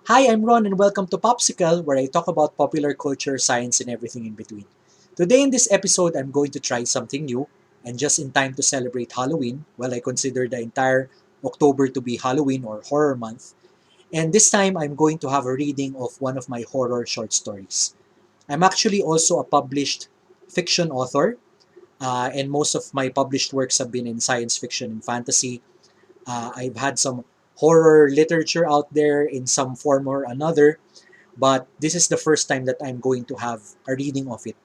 Hi, I'm Ron and welcome to Popsicle, where I talk about popular culture, science, and everything in between. Today in this episode, I'm going to try something new, and just in time to celebrate Halloween, well, I consider the entire October to be Halloween or horror month, and this time I'm going to have a reading of one of my horror short stories. I'm actually also a published fiction author, and most of my published works have been in science fiction and fantasy. I've had some horror literature out there in some form or another, but this is the first time that I'm going to have a reading of it.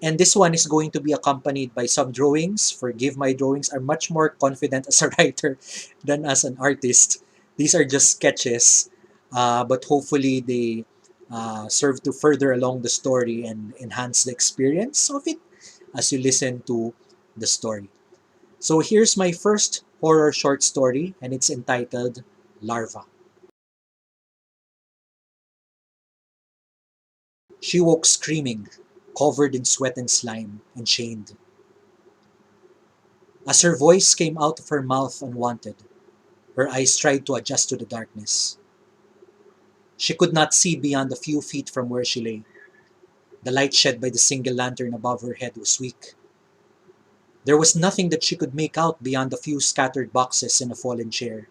And this one is going to be accompanied by some drawings. Forgive my drawings. I'm much more confident as a writer than as an artist. These are just sketches, but hopefully they serve to further along the story and enhance the experience of it as you listen to the story. So here's my first horror short story, and it's entitled Larva. She woke screaming, covered in sweat and slime, and chained. As her voice came out of her mouth unwanted, her eyes tried to adjust to the darkness. She could not see beyond a few feet from where she lay. The light shed by the single lantern above her head was weak. There was nothing that she could make out beyond a few scattered boxes and a fallen chair.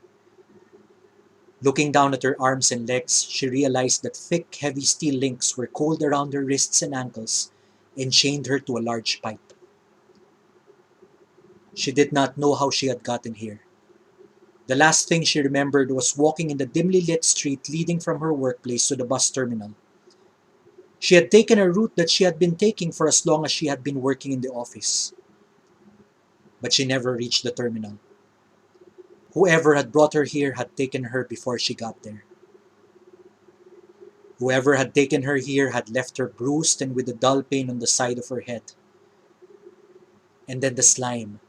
Looking down at her arms and legs, she realized that thick, heavy steel links were coiled around her wrists and ankles and chained her to a large pipe. She did not know how she had gotten here. The last thing she remembered was walking in the dimly lit street leading from her workplace to the bus terminal. She had taken a route that she had been taking for as long as she had been working in the office. But she never reached the terminal. Whoever had brought her here had taken her before she got there. Whoever had taken her here had left her bruised and with a dull pain on the side of her head. And then the slime.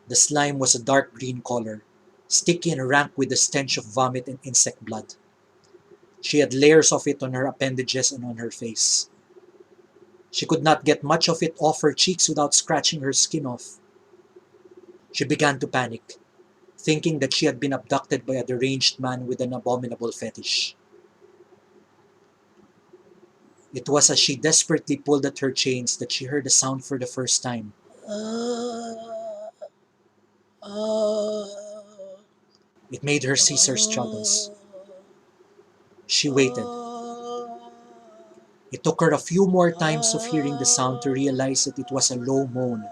The slime was a dark green color, sticky and rank with the stench of vomit and insect blood. She had layers of it on her appendages and on her face. She could not get much of it off her cheeks without scratching her skin off. She began to panic, thinking that she had been abducted by a deranged man with an abominable fetish. It was as she desperately pulled at her chains that she heard a sound for the first time. It made her cease her struggles. She waited. It took her a few more times of hearing the sound to realize that it was a low moan,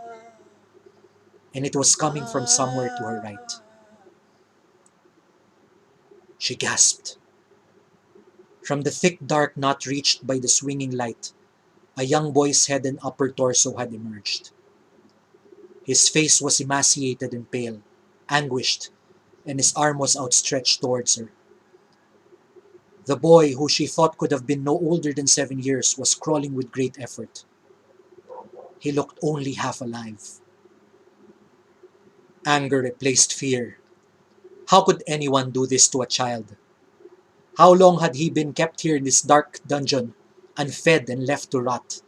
and it was coming from somewhere to her right. She gasped. From the thick dark not reached by the swinging light, a young boy's head and upper torso had emerged. His face was emaciated and pale, anguished, and his arm was outstretched towards her. The boy, who she thought could have been no older than 7 years, was crawling with great effort. He looked only half alive. Anger replaced fear. How could anyone do this to a child? How long had he been kept here in this dark dungeon, unfed and left to rot?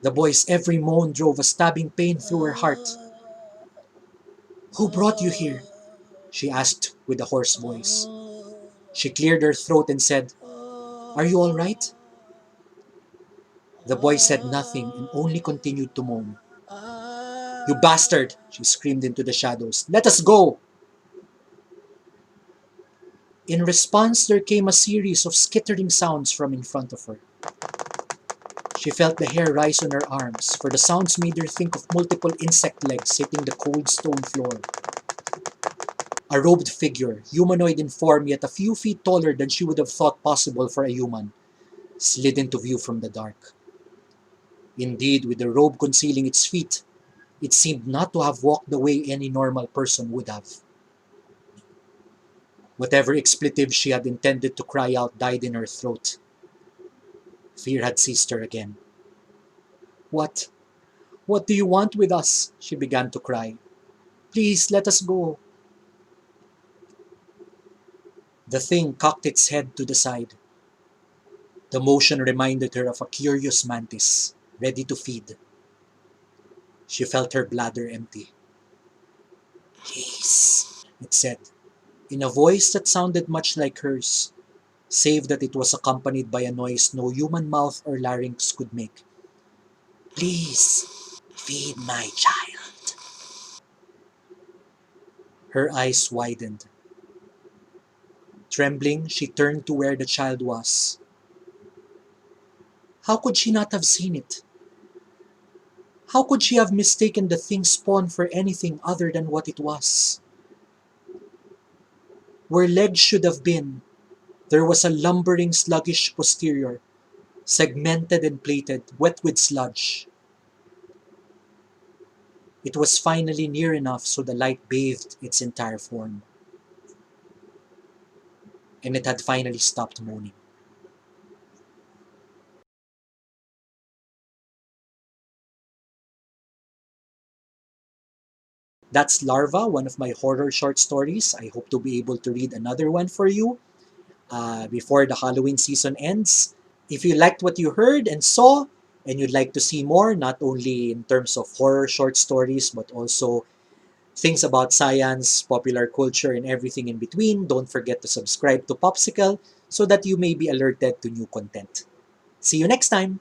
The boy's every moan drove a stabbing pain through her heart. "Who brought you here?" she asked with a hoarse voice. She cleared her throat and said, "Are you all right?" The boy said nothing and only continued to moan. "You bastard!" she screamed into the shadows. "Let us go!" In response, there came a series of skittering sounds from in front of her. She felt the hair rise on her arms, for the sounds made her think of multiple insect legs hitting the cold stone floor. A robed figure, humanoid in form yet a few feet taller than she would have thought possible for a human, slid into view from the dark. Indeed, with the robe concealing its feet, it seemed not to have walked the way any normal person would have. Whatever expletive she had intended to cry out died in her throat. Fear had seized her again. "What? What do you want with us?" she began to cry. "Please let us go." The thing cocked its head to the side. The motion reminded her of a curious mantis, ready to feed. She felt her bladder empty. "Please," it said. in a voice that sounded much like hers, save that it was accompanied by a noise no human mouth or larynx could make. Please, feed my child. Her eyes widened. Trembling, she turned to where the child was. How could she not have seen it? How could she have mistaken the thing spawn for anything other than what it was? Where legs should have been, there was a lumbering, sluggish posterior, segmented and plated, wet with sludge. It was finally near enough so the light bathed its entire form, and it had finally stopped moaning. That's Larva, one of my horror short stories. I hope to be able to read another one for you before the Halloween season ends. If you liked what you heard and saw, and you'd like to see more, not only in terms of horror short stories, but also things about science, popular culture, and everything in between, don't forget to subscribe to Popsicle so that you may be alerted to new content. See you next time!